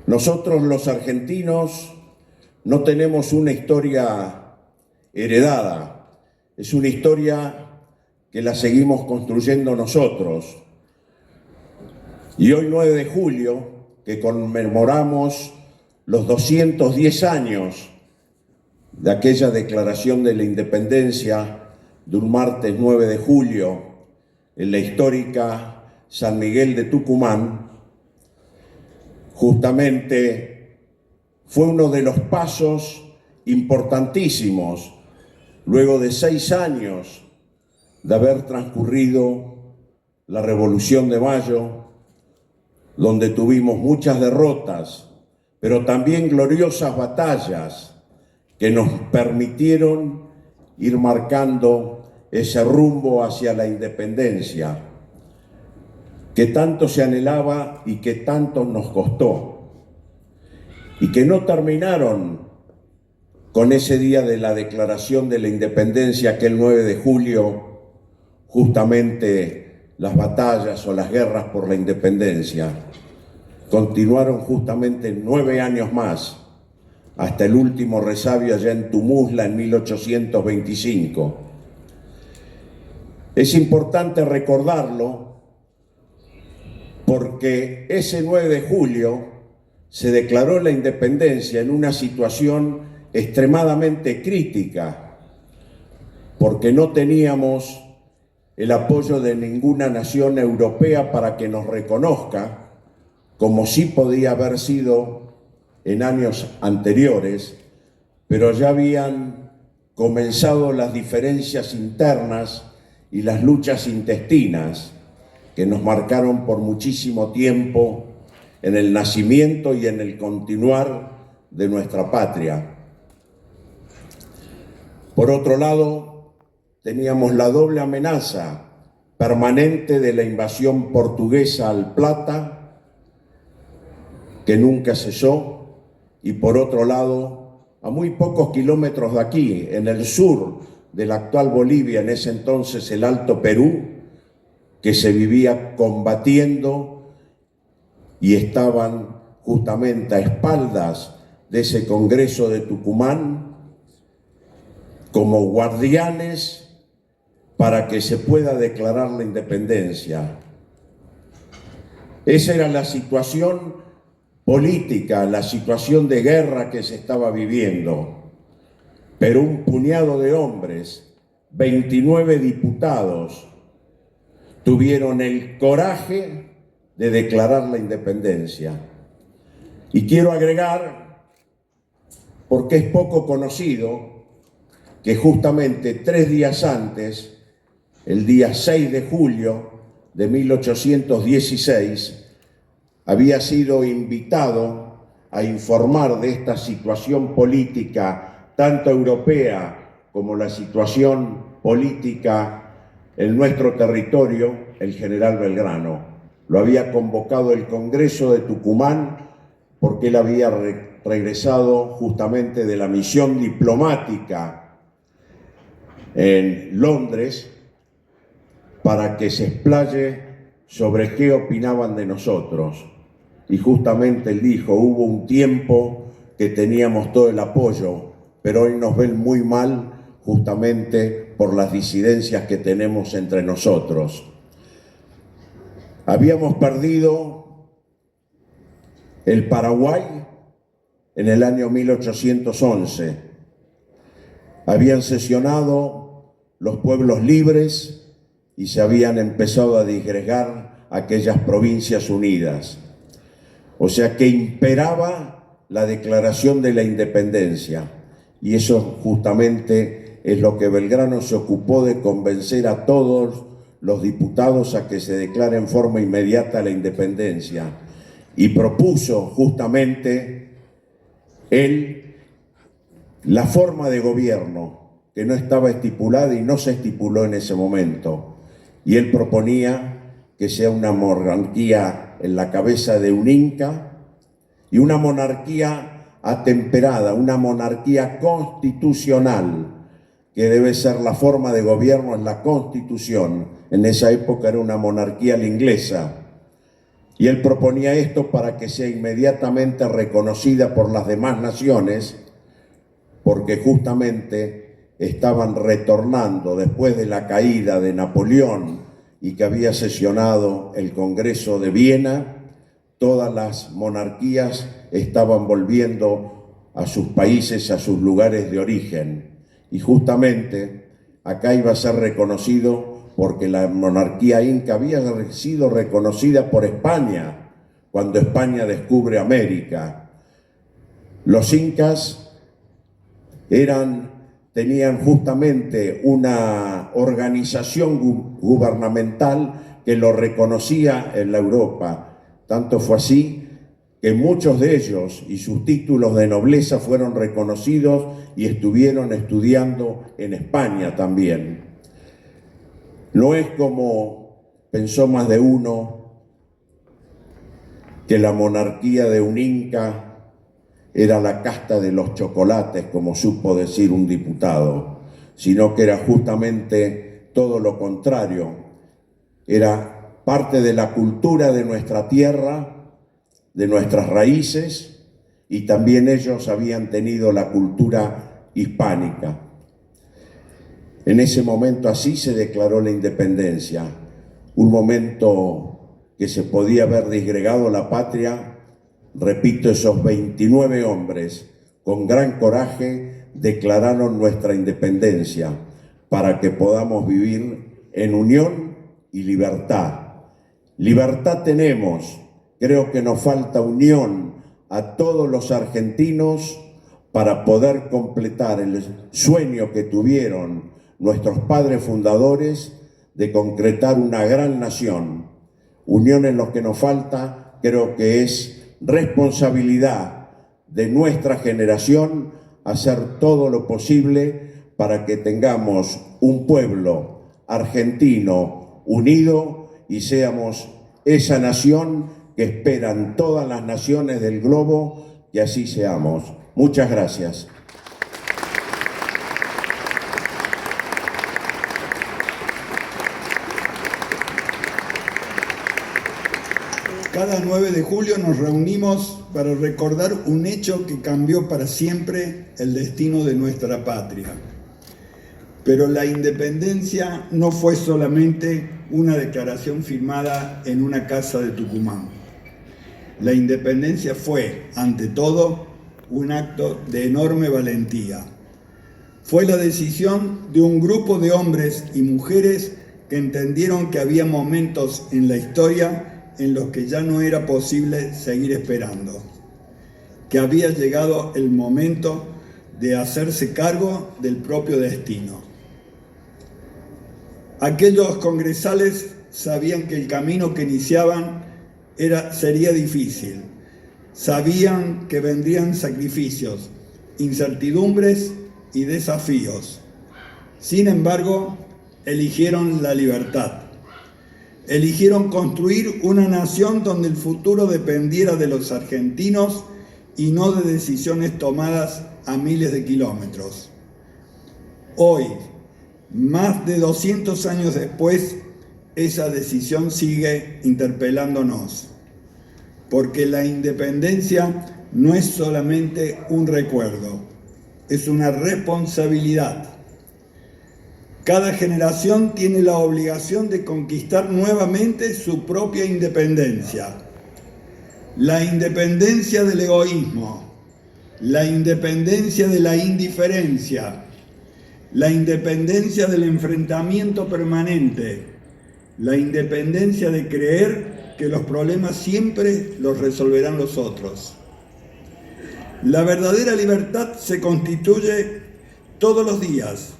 Nosotros los argentinos no tenemos una historia heredada, es una historia que la seguimos construyendo nosotros. Y hoy 9 de julio, que conmemoramos los 210 años de aquella declaración de la independencia de un martes 9 de julio en la histórica San Miguel de Tucumán, justamente fue uno de los pasos importantísimos, luego de 6 años de haber transcurrido la Revolución de Mayo, donde tuvimos muchas derrotas, pero también gloriosas batallas que nos permitieron ir marcando ese rumbo hacia la independencia que tanto se anhelaba y que tanto nos costó, y que no terminaron con ese día de la declaración de la independencia, aquel 9 de julio, justamente las batallas o las guerras por la independencia. Continuaron justamente 9 años más, hasta el último resabio allá en Tumusla en 1825. Es importante recordarlo porque ese 9 de julio se declaró la independencia en una situación extremadamente crítica, porque no teníamos el apoyo de ninguna nación europea para que nos reconozca, como sí podía haber sido en años anteriores, pero ya habían comenzado las diferencias internas y las luchas intestinas que nos marcaron por muchísimo tiempo en el nacimiento y en el continuar de nuestra patria. Por otro lado, teníamos la doble amenaza permanente de la invasión portuguesa al Plata, que nunca cesó, y por otro lado, a muy pocos kilómetros de aquí, en el sur de la actual Bolivia, en ese entonces el Alto Perú, que se vivía combatiendo y estaban justamente a espaldas de ese Congreso de Tucumán como guardianes para que se pueda declarar la independencia. Esa era la situación política, la situación de guerra que se estaba viviendo. Pero un puñado de hombres, 29 diputados, tuvieron el coraje de declarar la independencia. Y quiero agregar, porque es poco conocido, que justamente 3 días antes, el día 6 de julio de 1816, había sido invitado a informar de esta situación política, tanto europea como la situación política en nuestro territorio, el general Belgrano. Lo había convocado el Congreso de Tucumán porque él había regresado justamente de la misión diplomática en Londres para que se explaye sobre qué opinaban de nosotros. Y justamente él dijo, hubo un tiempo que teníamos todo el apoyo, pero hoy nos ven muy mal justamente por las disidencias que tenemos entre nosotros. Habíamos perdido el Paraguay en el año 1811. Habían sesionado los pueblos libres y se habían empezado a disgregar aquellas provincias unidas. O sea que imperaba la declaración de la independencia, y eso justamente es lo que Belgrano se ocupó de convencer a todos los diputados a que se declare en forma inmediata la independencia, y propuso justamente él la forma de gobierno que no estaba estipulada y no se estipuló en ese momento, y él proponía que sea una monarquía en la cabeza de un inca y una monarquía atemperada, una monarquía constitucional, que debe ser la forma de gobierno en la Constitución. En esa época era una monarquía la inglesa, y él proponía esto para que sea inmediatamente reconocida por las demás naciones, porque justamente estaban retornando después de la caída de Napoleón y que había sesionado el Congreso de Viena. Todas las monarquías estaban volviendo a sus países, a sus lugares de origen, y justamente acá iba a ser reconocido porque la monarquía inca había sido reconocida por España cuando España descubre América. Los incas tenían justamente una organización gubernamental que lo reconocía en la Europa. Tanto fue así que muchos de ellos y sus títulos de nobleza fueron reconocidos y estuvieron estudiando en España también. No es como pensó más de uno, que la monarquía de un inca era la casta de los chocolates, como supo decir un diputado, sino que era justamente todo lo contrario. Era parte de la cultura de nuestra tierra, de nuestras raíces, y también ellos habían tenido la cultura hispánica. En ese momento así se declaró la independencia, un momento que se podía haber disgregado la patria. Repito, esos 29 hombres con gran coraje declararon nuestra independencia para que podamos vivir en unión y libertad. Libertad tenemos, creo que nos falta unión a todos los argentinos para poder completar el sueño que tuvieron nuestros padres fundadores de concretar una gran nación. Unión en lo que nos falta, creo que es responsabilidad de nuestra generación hacer todo lo posible para que tengamos un pueblo argentino unido y seamos esa nación que esperan todas las naciones del globo, y así seamos. Muchas gracias. Cada 9 de julio nos reunimos para recordar un hecho que cambió para siempre el destino de nuestra patria. Pero la independencia no fue solamente una declaración firmada en una casa de Tucumán. La independencia fue, ante todo, un acto de enorme valentía. Fue la decisión de un grupo de hombres y mujeres que entendieron que había momentos en la historia en los que ya no era posible seguir esperando, que había llegado el momento de hacerse cargo del propio destino. Aquellos congresales sabían que el camino que iniciaban sería difícil, sabían que vendrían sacrificios, incertidumbres y desafíos. Sin embargo, eligieron la libertad. Eligieron construir una nación donde el futuro dependiera de los argentinos y no de decisiones tomadas a miles de kilómetros. Hoy, más de 200 años después, esa decisión sigue interpelándonos, porque la independencia no es solamente un recuerdo, es una responsabilidad. Cada generación tiene la obligación de conquistar nuevamente su propia independencia. La independencia del egoísmo, la independencia de la indiferencia, la independencia del enfrentamiento permanente, la independencia de creer que los problemas siempre los resolverán los otros. La verdadera libertad se constituye todos los días,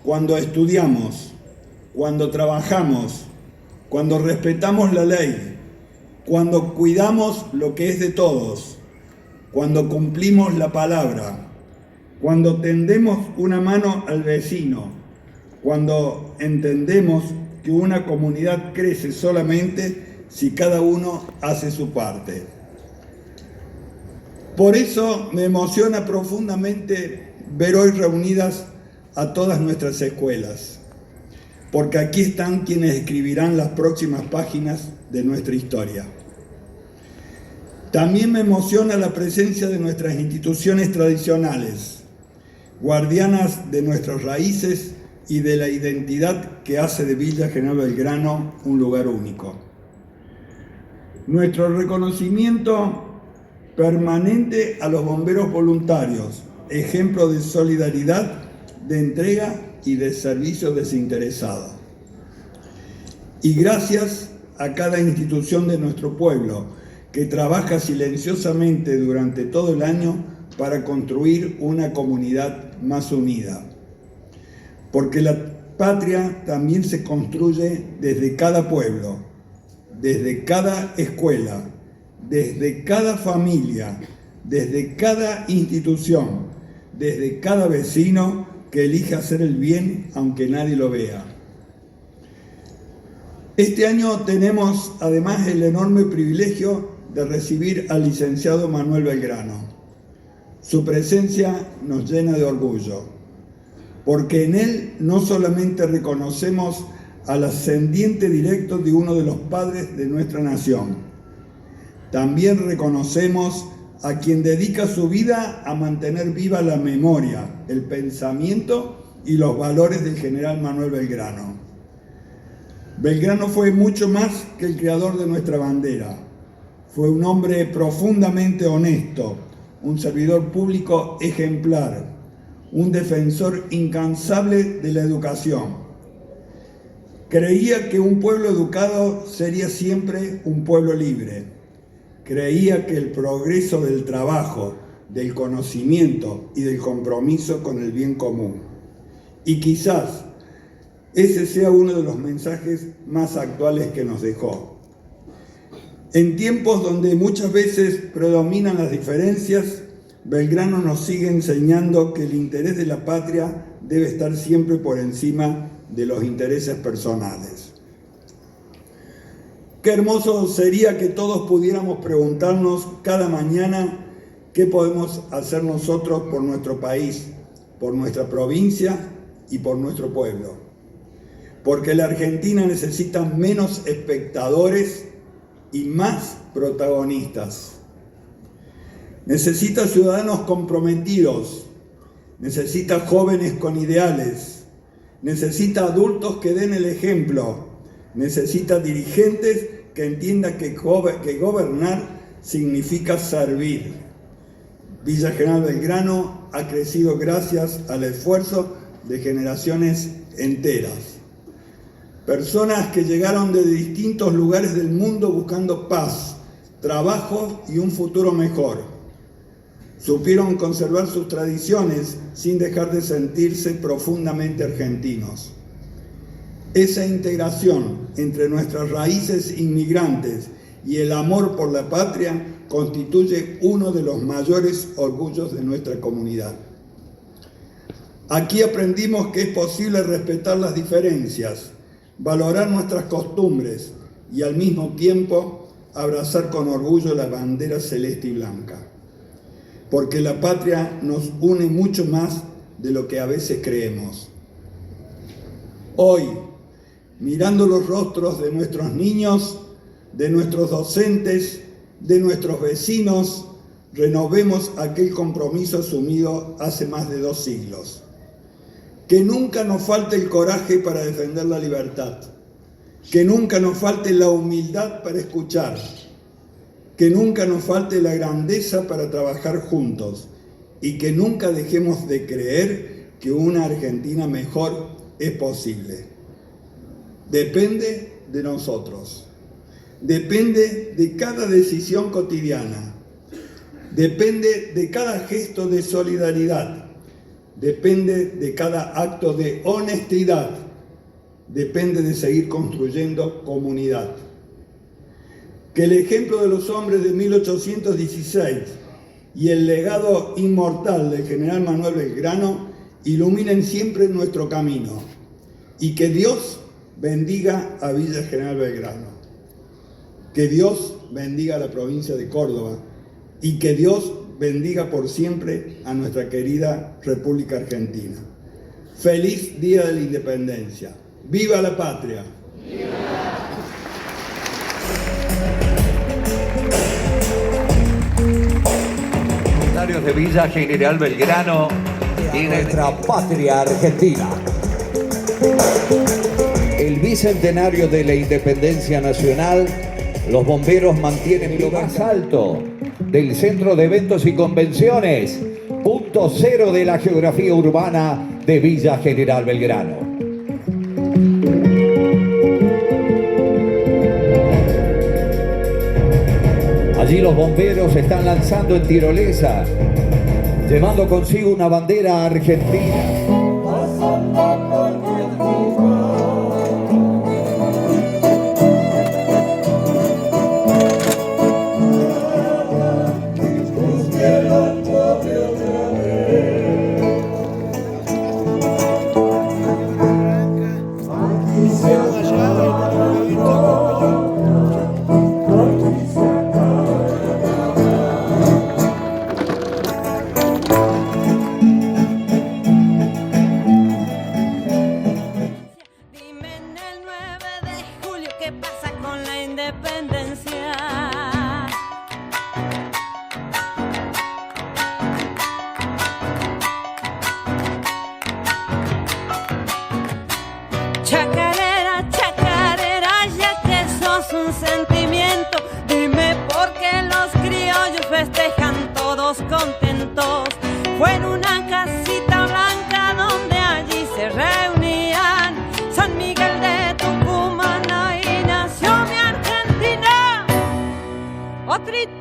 cuando estudiamos, cuando trabajamos, cuando respetamos la ley, cuando cuidamos lo que es de todos, cuando cumplimos la palabra, cuando tendemos una mano al vecino, cuando entendemos que una comunidad crece solamente si cada uno hace su parte. Por eso me emociona profundamente ver hoy reunidas a todas nuestras escuelas, porque aquí están quienes escribirán las próximas páginas de nuestra historia. También me emociona la presencia de nuestras instituciones tradicionales, guardianas de nuestras raíces y de la identidad que hace de Villa General Belgrano un lugar único. Nuestro reconocimiento permanente a los bomberos voluntarios, ejemplo de solidaridad, de entrega y de servicio desinteresado. Y gracias a cada institución de nuestro pueblo que trabaja silenciosamente durante todo el año para construir una comunidad más unida. Porque la patria también se construye desde cada pueblo, desde cada escuela, desde cada familia, desde cada institución, desde cada vecino que elige hacer el bien aunque nadie lo vea. Este año tenemos además el enorme privilegio de recibir al licenciado Manuel Belgrano. Su presencia nos llena de orgullo, porque en él no solamente reconocemos al ascendiente directo de uno de los padres de nuestra nación, también reconocemos a quien dedica su vida a mantener viva la memoria, el pensamiento y los valores del general Manuel Belgrano. Belgrano fue mucho más que el creador de nuestra bandera. Fue un hombre profundamente honesto, un servidor público ejemplar, un defensor incansable de la educación. Creía que un pueblo educado sería siempre un pueblo libre. Creía que el progreso del trabajo, del conocimiento y del compromiso con el bien común. Y quizás ese sea uno de los mensajes más actuales que nos dejó. En tiempos donde muchas veces predominan las diferencias, Belgrano nos sigue enseñando que el interés de la patria debe estar siempre por encima de los intereses personales. Qué hermoso sería que todos pudiéramos preguntarnos cada mañana qué podemos hacer nosotros por nuestro país, por nuestra provincia y por nuestro pueblo. Porque la Argentina necesita menos espectadores y más protagonistas. Necesita ciudadanos comprometidos, necesita jóvenes con ideales, necesita adultos que den el ejemplo, necesita dirigentes que entiendan que gobernar significa servir. Villa General Belgrano ha crecido gracias al esfuerzo de generaciones enteras. Personas que llegaron de distintos lugares del mundo buscando paz, trabajo y un futuro mejor. Supieron conservar sus tradiciones sin dejar de sentirse profundamente argentinos. Esa integración entre nuestras raíces inmigrantes y el amor por la patria constituye uno de los mayores orgullos de nuestra comunidad. Aquí aprendimos que es posible respetar las diferencias, valorar nuestras costumbres y al mismo tiempo abrazar con orgullo la bandera celeste y blanca. Porque la patria nos une mucho más de lo que a veces creemos. Hoy, mirando los rostros de nuestros niños, de nuestros docentes, de nuestros vecinos, renovemos aquel compromiso asumido hace más de 2 siglos. Que nunca nos falte el coraje para defender la libertad, que nunca nos falte la humildad para escuchar, que nunca nos falte la grandeza para trabajar juntos y que nunca dejemos de creer que una Argentina mejor es posible. Depende de nosotros, depende de cada decisión cotidiana, depende de cada gesto de solidaridad, depende de cada acto de honestidad, depende de seguir construyendo comunidad. Que el ejemplo de los hombres de 1816 y el legado inmortal del general Manuel Belgrano iluminen siempre nuestro camino, y que Dios bendiga a Villa General Belgrano, que Dios bendiga a la provincia de Córdoba y que Dios bendiga por siempre a nuestra querida República Argentina. Feliz Día de la Independencia. ¡Viva la patria! De Villa General Belgrano y nuestra patria argentina. El bicentenario de la independencia nacional, los bomberos mantienen lo más alto del centro de eventos y convenciones, punto cero de la geografía urbana de Villa General Belgrano. Allí los bomberos están lanzando en tirolesa, llevando consigo una bandera argentina. ¿Qué pasa con la independencia? Chacarera, chacarera, ya que sos un sentimiento, dime por qué los criollos festejan todos contentos. Fue en una casita blanca donde allí se reunían San Miguel de Tucumán. Otrito.